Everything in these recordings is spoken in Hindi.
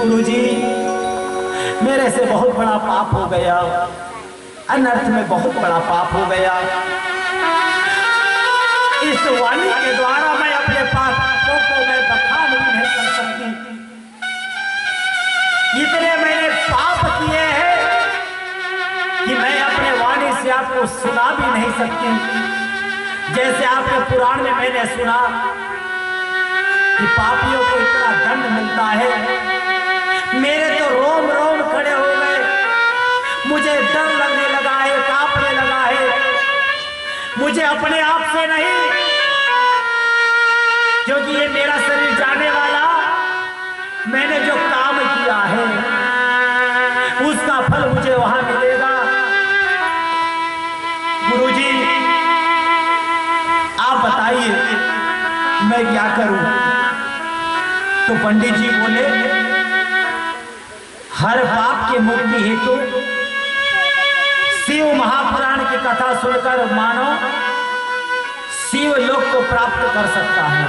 गुरुजी, मेरे से बहुत बड़ा पाप हो गया, अनर्थ में बहुत बड़ा पाप हो गया। इस वाणी के द्वारा मैं अपने पापों को मैं बखान भी नहीं कर सकती। इतने मैंने पाप किए हैं कि मैं अपने वाणी से आपको सुना भी नहीं सकती। जैसे आपके पुराण में मैंने सुना कि पापियों को इतना दंड मिलता है, मेरे तो रोम रोम खड़े हो गए, मुझे डर लगने लगा है, कांपने लगा है। मुझे अपने आप से नहीं, क्योंकि ये मेरा शरीर जाने वाला, मैंने जो काम किया है उसका फल मुझे वहां मिलेगा। गुरुजी, आप बताइए मैं क्या करूं? तो पंडित जी बोले, हर पाप की मुक्ति हेतु शिव महापुराण की कथा सुनकर मानव शिव लोक को प्राप्त कर सकता है।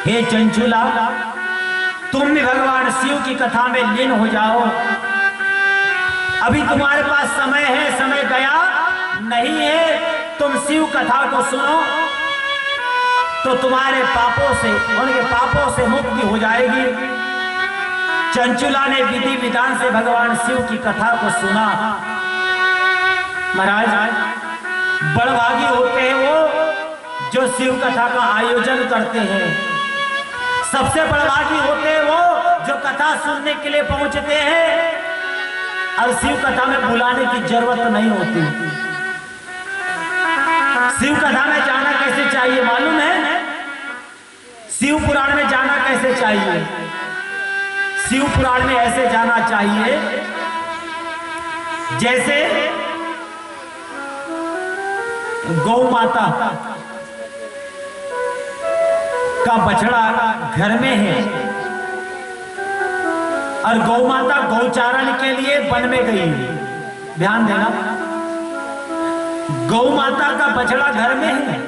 हे चंचुला, तुम भी भगवान शिव की कथा में लीन हो जाओ। अभी तुम्हारे पास समय है, समय गया नहीं है। तुम शिव कथा को सुनो तो तुम्हारे पापों से, उनके पापों से मुक्ति हो जाएगी। चंचुला ने विधि विधान से भगवान शिव की कथा को सुना। महाराज, बड़भागी होते हैं वो जो शिव कथा का आयोजन करते हैं। सबसे बड़भागी होते हैं वो जो कथा सुनने के लिए पहुंचते हैं और शिव कथा में बुलाने की जरूरत नहीं होती। शिव कथा में जाना कैसे चाहिए मालूम है? शिव पुराण में जाना कैसे चाहिए? शिव पुराण में ऐसे जाना चाहिए जैसे गौ माता का बछड़ा घर में है और गौ माता गौचारण के लिए वन में गई है। ध्यान देना, गौ माता का बछड़ा घर में है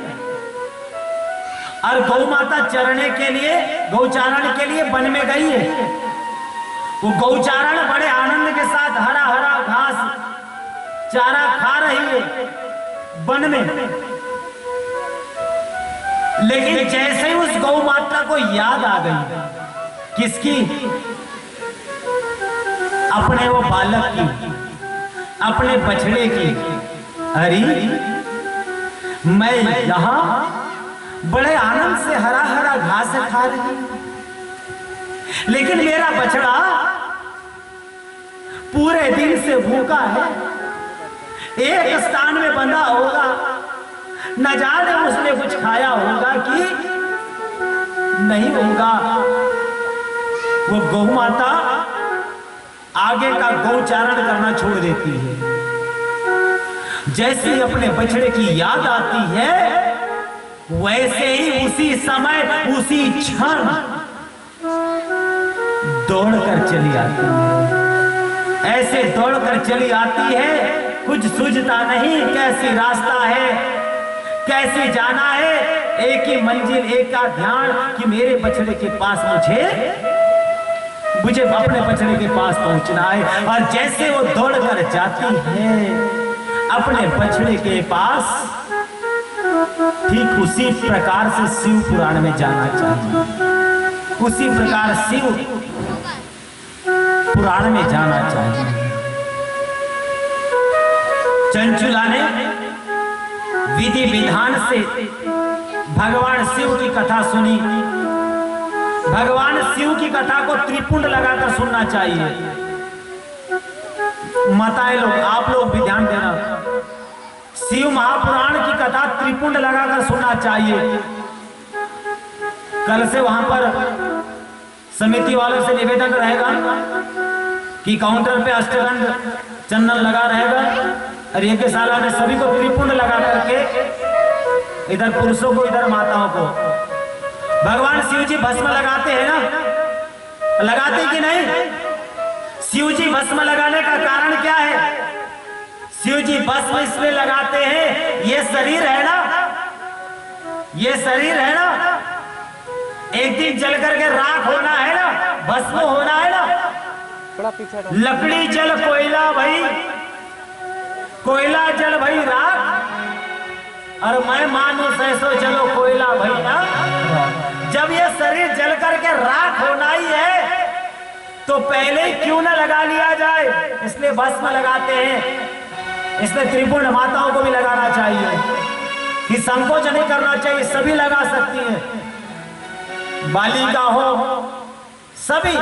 और गौ माता चरने के लिए, गौचारण के लिए वन में गई है। वो गौचारण बड़े आनंद के साथ हरा हरा घास चारा खा रही है वन में। लेकिन जैसे ही उस गौ माता को याद आ गई, किसकी? अपने वो बालक की, अपने बछड़े की। अरे, मैं यहां बड़े आनंद से हरा हरा घास खा रही हूं, लेकिन मेरा बछड़ा पूरे दिन से भूखा है, एक स्थान में बंधा होगा, न जाने उसने कुछ खाया होगा कि नहीं होगा। वो गौ माता आगे का गौचारण करना छोड़ देती है। जैसे अपने बछड़े की याद आती है, वैसे ही उसी समय, उसी क्षण दौड़कर चली आती है। ऐसे दौड़कर चली आती है, कुछ सूझता नहीं कैसी रास्ता है, कैसे जाना है। एक ही मंजिल, एक का ध्यान कि मेरे बछड़े के पास मुझे अपने बछड़े के पास पहुंचना है। और जैसे वो दौड़कर जाती है अपने बछड़े के पास, ठीक उसी प्रकार से शिव पुराण में जाना चाहिए। उसी प्रकार शिव पुराण में जाना चाहिए। चंचुला ने विधि विधान से भगवान शिव की कथा सुनी। भगवान शिव की कथा को त्रिपुंड लगाकर सुनना चाहिए। माताएं लोग, आप लोग भी ध्यान देना, शिव महापुराण की कथा त्रिपुंड लगाकर सुनना चाहिए। कल से वहां पर समिति वालों से निवेदन रहेगा कि काउंटर पे अष्टगंध चंदन लगा रहेगा और एक साला में सभी को त्रिपुंड लगा करके, इधर पुरुषों को इधर माताओं को। भगवान शिव जी भस्म लगाते हैं ना, लगाते कि नहीं? शिव जी भस्म लगाने का कारण क्या है? शिव जी भस्म इसलिए लगाते हैं, ये शरीर है ना, ये शरीर है ना, एक दिन जल करके राख होना है ना, भस्म होना है ना, लकड़ी जल कोयला भाई, कोयला जल भाई राख, और मैं मानुष ऐसो चलो कोयला भाई ना। जब ये शरीर जल करके राख होना ही है तो पहले ही क्यों ना लगा लिया जाए, इसलिए भस्म लगाते हैं। इसलिए त्रिपुंड माताओं को भी लगाना चाहिए, कि संकोच नहीं करना चाहिए, सभी लगा सकती हैं, बालिका हो सभी,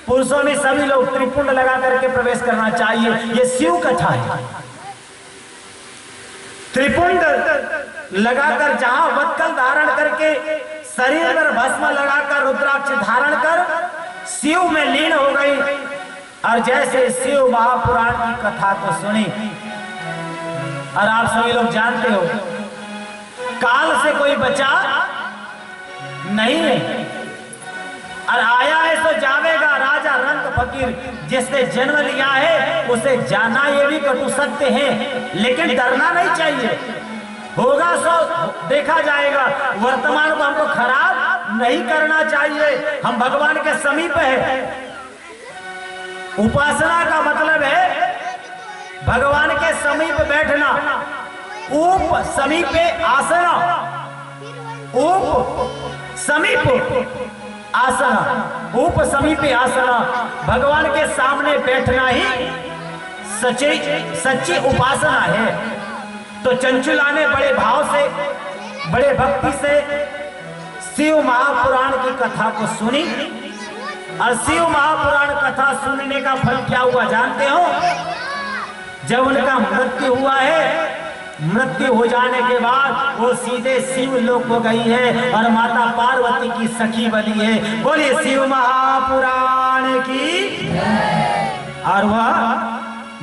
पुरुषों में सभी लोग त्रिपुंड लगा करके प्रवेश करना चाहिए। ये शिव कथा है। त्रिपुंड लगाकर जहां वत्कल धारण करके शरीर पर भस्म लगाकर रुद्राक्ष धारण कर शिव में लीन हो गई, और जैसे शिव महापुराण की कथा को सुनी, और आप सभी लोग जानते हो काल से कोई बचा नहीं है, और आया है सो जावेगा, राजा रंग फकीर, जिसने जन्म लिया है उसे जाना ये भी कटु सत्य है, लेकिन डरना नहीं चाहिए। होगा सो देखा जाएगा, वर्तमान को हमको खराब नहीं करना चाहिए। हम भगवान के समीप है। उपासना का मतलब है भगवान के समीप बैठना। उप समीपे आसना, उप समीप आसना, उप समीपे आसना, भगवान के सामने बैठना ही सच्ची उपासना है। तो चंचुला ने बड़े भाव से, बड़े भक्ति से शिव महापुराण की कथा को सुनी, और शिव महापुराण कथा सुनने का फल क्या हुआ जानते हो? जब उनका मृत्यु हुआ है, मृत्यु हो जाने के बाद वो सीधे शिव लोक हो गई है, और माता पार्वती की सखी बनी है। बोलिए शिव महापुराण की। और वह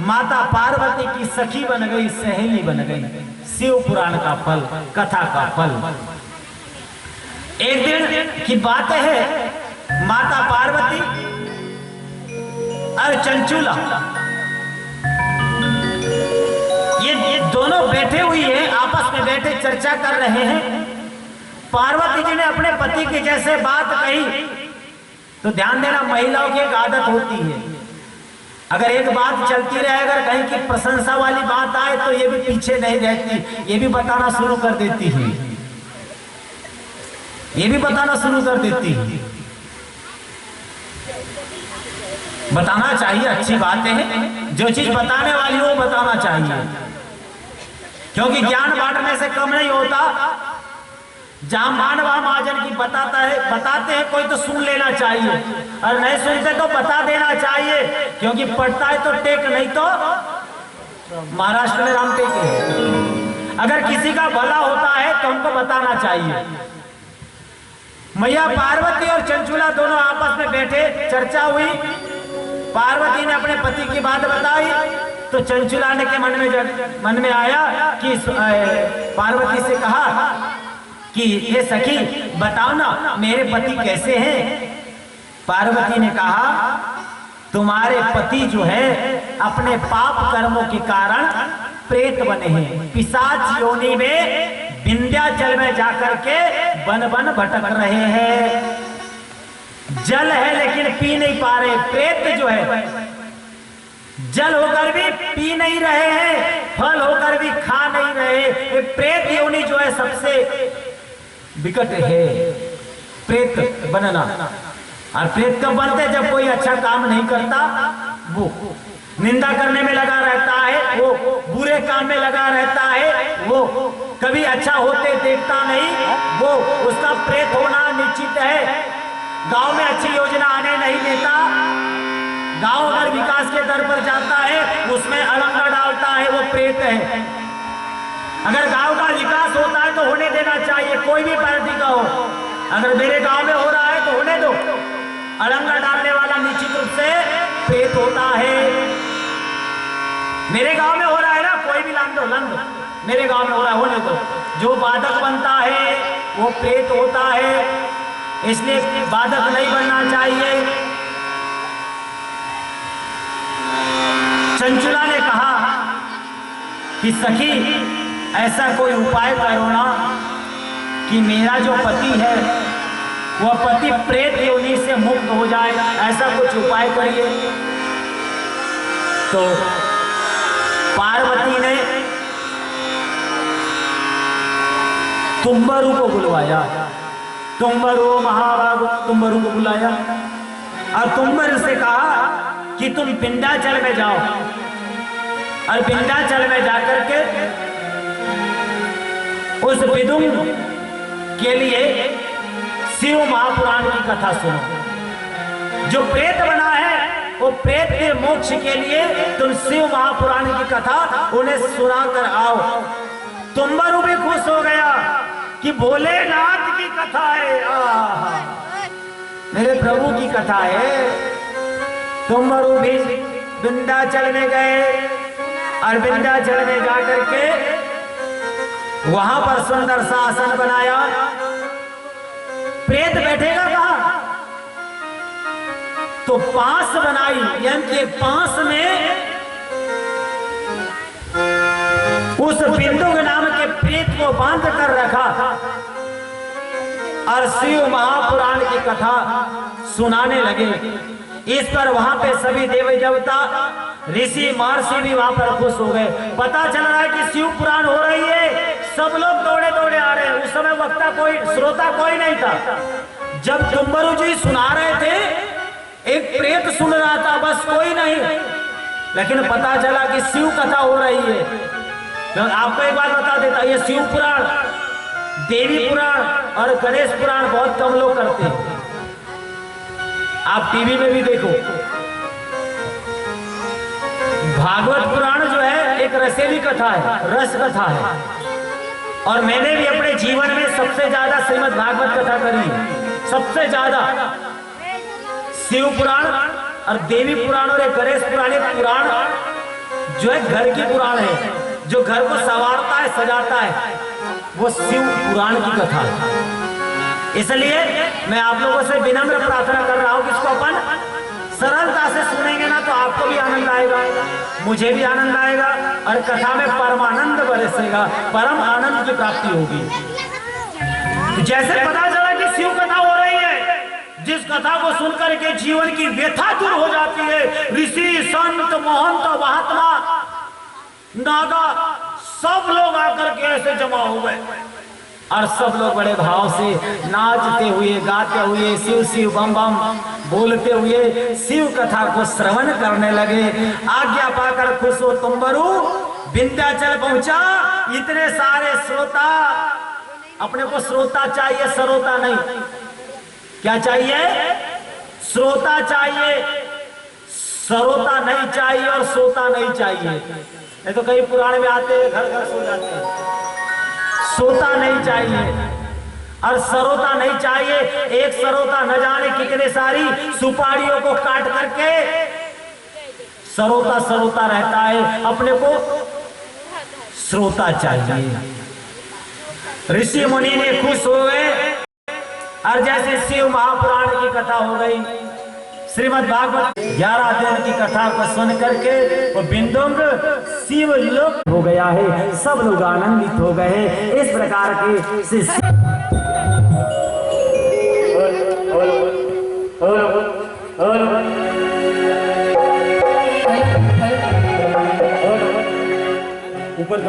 माता पार्वती की सखी बन गई, सहेली बन गई। शिव पुराण का फल, कथा का फल। एक दिन की बात है, माता पार्वती और चंचुला ये दोनों बैठे हुई हैं, आपस में बैठे चर्चा कर रहे हैं। पार्वती जी ने अपने पति की जैसे बात कही, तो ध्यान देना, महिलाओं की एक आदत होती है, अगर एक बात चलती रहे, अगर कहीं की प्रशंसा वाली बात आए तो ये भी पीछे नहीं रहती, ये भी बताना शुरू कर देती है, ये भी बताना शुरू कर देती है। बताना चाहिए, अच्छी बातें हैं, जो चीज बताने वाली हो बताना चाहिए, क्योंकि ज्ञान बांटने से कम नहीं होता। जहां मानव महाजन की बताते हैं कोई तो सुन लेना चाहिए, और नहीं सुनते तो बता देना चाहिए, क्योंकि पढ़ता है तो टेक, नहीं तो महाराष्ट्र में राम टेक है। अगर किसी का भला होता है तो हमको बताना चाहिए। मैया पार्वती और चंचुला दोनों आपस में बैठे, चर्चा हुई, पार्वती ने अपने पति की बात बताई, तो चंचुला ने के मन में आया कि पार्वती से कहा कि ये सखी बताओ ना, मेरे पति कैसे हैं? पार्वती ने कहा तुम्हारे पति जो है अपने पाप कर्मों के कारण प्रेत बने हैं, पिशाच योनि में विंध्याचल में जाकर के वन वन भटक रहे हैं। जल है लेकिन पी नहीं पा रहे, प्रेत जो है जल होकर भी पी नहीं रहे हैं, फल होकर भी खा नहीं रहे। प्रेत योनि जो है सबसे विकट है, प्रेत बनना। और प्रेत कब बनते हैं? जब कोई अच्छा काम नहीं करता, वो निंदा करने में लगा रहता है, वो बुरे काम में लगा रहता है, वो कभी अच्छा होते देखता नहीं, वो उसका प्रेत होना निश्चित है। गांव में अच्छी योजना आने नहीं देता, गांव अगर विकास के दर पर जाता है उसमें अड़ंगा डालता है, वो प्रेत है। अगर गांव का विकास होता है तो होने देना चाहिए, कोई भी पार्टी का हो। अगर मेरे गांव में हो रहा है तो होने दो, अड़ंगा डालने वाला निश्चित रूप से प्रेत होता है। मेरे गांव में हो रहा है ना, कोई भी लान दो, मेरे गांव में हो रहा है, होने दो। जो बाधक बनता है वो प्रेत होता है, इसलिए बाधक नहीं बनना चाहिए। चंचुला ने कहा कि सखी ऐसा कोई उपाय करो ना कि मेरा जो पति है वह पति प्रेत योनि से मुक्त हो जाए, ऐसा कुछ उपाय करिए। तो पार्वती ने तुम्बरु को बुलवाया, तुम्बरु महाभाग तुम्बरु को बुलाया और तुम्बर से कहा कि तुम विंध्याचल में जाओ और विंध्याचल में जाकर के उस विदुंग के लिए शिव महापुराण की कथा सुनो। जो प्रेत बना है वो प्रेत के मोक्ष के लिए तुम शिव महापुराण की कथा उन्हें सुना कर आओ। तुम्बरु भी खुश हो गया कि भोलेनाथ की कथा है, मेरे प्रभु की कथा है। तुम्बरु भी विंध्याचल में गए और विंध्याचल में जाकर के वहां पर सुंदर सा आसन बनाया। प्रेत बैठेगा कहां? तो पास बनाई, यानी कि पास में उस बिंदु नाम के प्रेत को बांध कर रखा और शिव महापुराण की कथा सुनाने लगे। इस पर वहां पे सभी देवी देवता ऋषि महर्षि भी वहां पर खुश हो गए। पता चल रहा है कि शिव पुराण हो रही है, सब लोग दौड़े दौड़े आ रहे हैं। उस समय वक्ता कोई, श्रोता कोई नहीं था। जब तुम्बरु जी सुना रहे थे, एक प्रेत सुन रहा था, बस कोई नहीं। लेकिन पता चला कि शिव कथा हो रही है। तो आपको एक बात बता देता, ये शिव पुराण, देवी पुराण और गणेश पुराण बहुत कम लोग करते हैं। आप टीवी में भी देखो, भागवत पुराण जो है एक रसेली कथा है, रस कथा है। और मैंने भी अपने जीवन में सबसे ज्यादा श्रीमद् भागवत कथा करी, सबसे ज्यादा। शिव पुराण और देवी पुराण और एक गणेश पुराण, एक पुराण जो है घर की पुराण है, जो घर को संवारता है, सजाता है, वो शिव पुराण की कथा है। इसलिए मैं आप लोगों से विनम्र प्रार्थना कर रहा हूं कि इसको अपन सरलता से सुनेंगे ना तो आपको भी आनंद आएगा, मुझे भी आनंद आएगा और कथा में परमानंद बरसेगा, परम आनंद की प्राप्ति होगी। तो जैसे पता चला कि शिव कथा हो रही है, जिस कथा को सुनकर के जीवन की व्यथा दूर हो जाती है, ऋषि संत महंत महात्मा नागा सब लोग आकर के ऐसे जमा हो गए और सब लोग बड़े भाव से नाचते हुए, गाते हुए, शिव शिव बम बम बोलते हुए शिव कथा को श्रवण करने लगे। आज्ञा पाकर खुश हो तुम्बरु विंध्याचल पहुंचा। इतने सारे श्रोता, अपने को श्रोता चाहिए, सरोता नहीं। क्या चाहिए? श्रोता चाहिए, सरोता नहीं चाहिए और सोता नहीं चाहिए। ये तो कई पुराण में आते हैं, घर घर सो जाते हैं। सोता नहीं चाहिए और सरोता नहीं चाहिए। एक सरोता न जाने कितने सारी सुपारियों को काट करके सरोता सरोता रहता है, अपने को श्रोता चाहिए। ऋषि मुनि ने खुश हो गए और जैसे शिव महापुराण की कथा हो गई, श्रीमद् भागवत 11 दिन की कथा को सुन करके वो बिंदुंग शिव लोक हो गया है। सब लोग आनंदित हो गए। इस प्रकार के ऊपर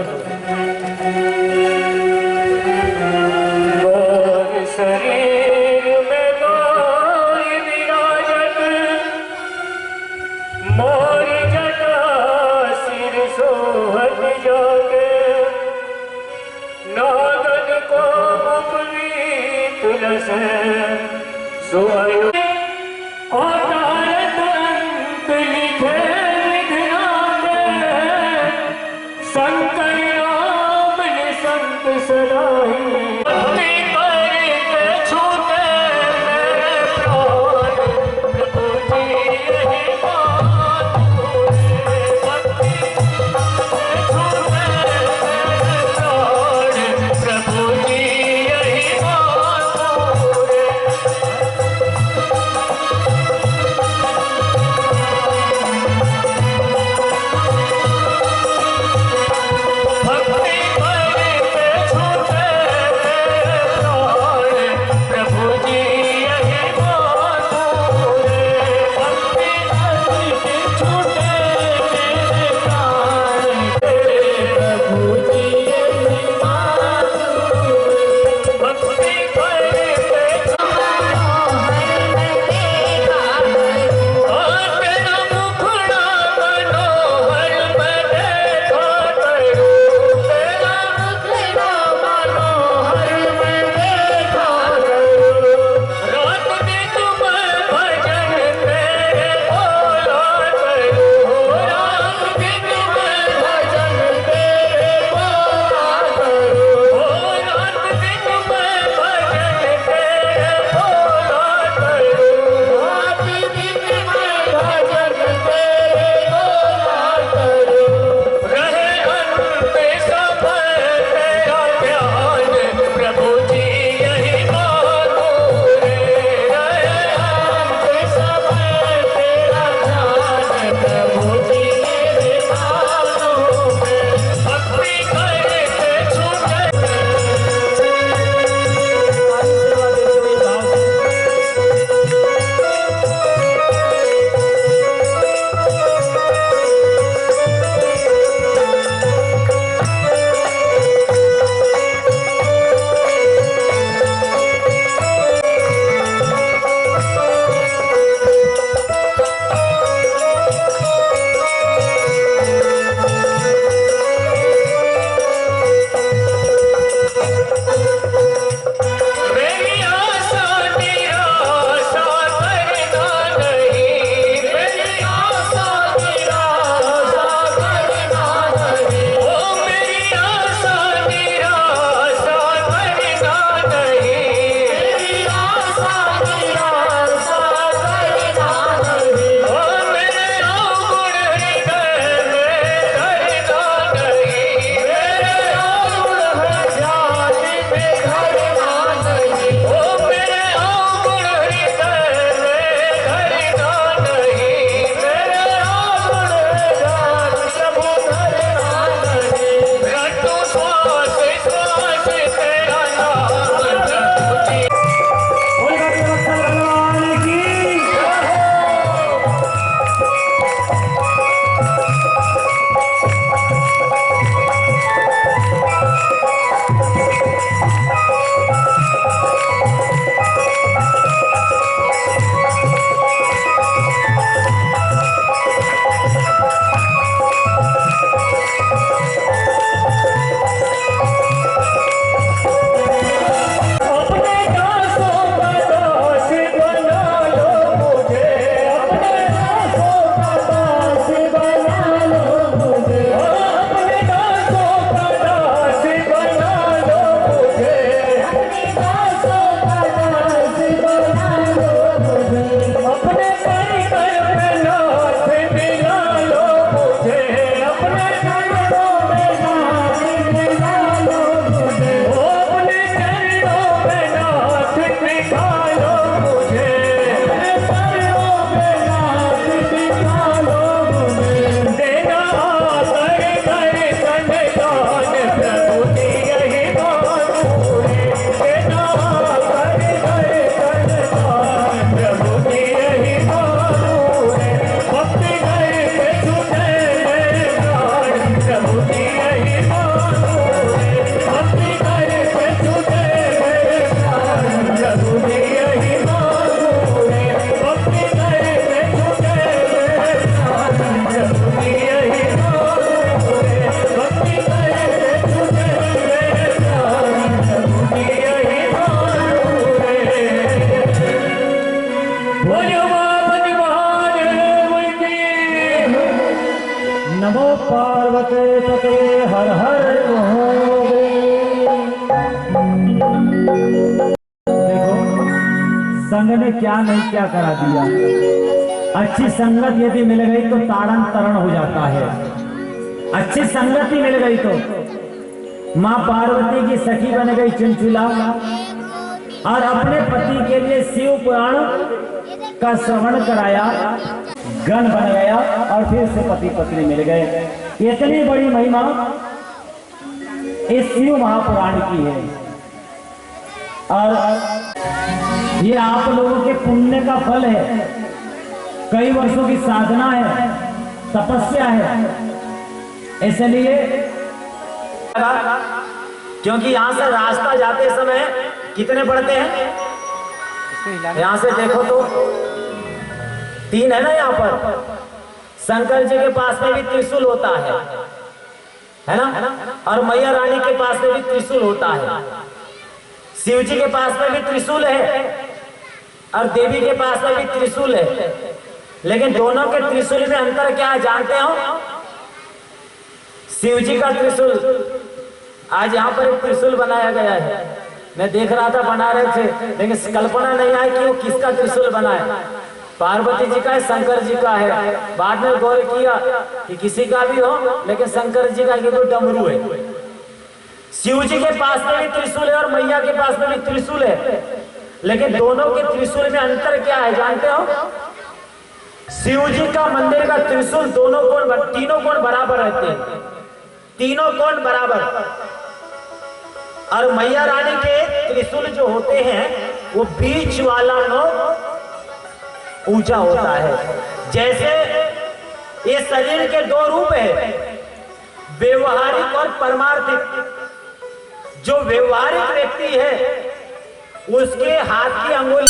पार्वते पते हर हर देखो संग ने क्या नहीं क्या करा दिया। अच्छी संगत यदि मिल गई तो तारण तरण हो जाता है। अच्छी संगत ही मिल गई तो मां पार्वती की सखी बन गई चुनचुला और अपने पति के लिए शिव पुराण का श्रवण कराया, गण बन गया और फिर से पति पत्नी मिल गए। इतनी बड़ी महिमा इस शिव महापुराण की है और ये आप लोगों के पुण्य का फल है। कई वर्षों की साधना है, तपस्या है। इसलिए क्योंकि यहां से रास्ता जाते समय कितने पड़ते हैं, यहां से देखो तो 3 है ना। यहां पर शंकर जी के पास में भी त्रिशूल होता है ना, और मैया रानी के पास में भी त्रिशूल होता है। शिव जी के पास में भी त्रिशूल है और देवी के पास में भी त्रिशूल है। लेकिन दोनों के त्रिशूल में अंतर क्या है जानते हो? शिव जी का त्रिशूल, आज यहाँ पर एक त्रिशूल बनाया गया है। मैं देख रहा था बना रहे थे, लेकिन कल्पना नहीं आई कि वो किसका त्रिशूल बना है। पार्वती जी का है, शंकर जी का है। बाद में गौर किया कि किसी का भी हो, लेकिन शंकर जी का तो डमरू है। शिव जी के पास में भी त्रिशूल है और मैया के पास में भी त्रिशूल है। लेकिन दोनों के त्रिशूल में अंतर क्या है जानते हो? शिव जी का मंदिर का त्रिशूल तीनों कोण बराबर रहते हैं, तीनों कोण बराबर। और मैया रानी के त्रिशूल जो होते हैं वो बीच वाला नोक ऊंचा होता है। जैसे ये शरीर के 2 रूप है, व्यवहारिक और परमार्थिक। जो व्यवहारिक व्यक्ति है उसके हाथ की अंगुली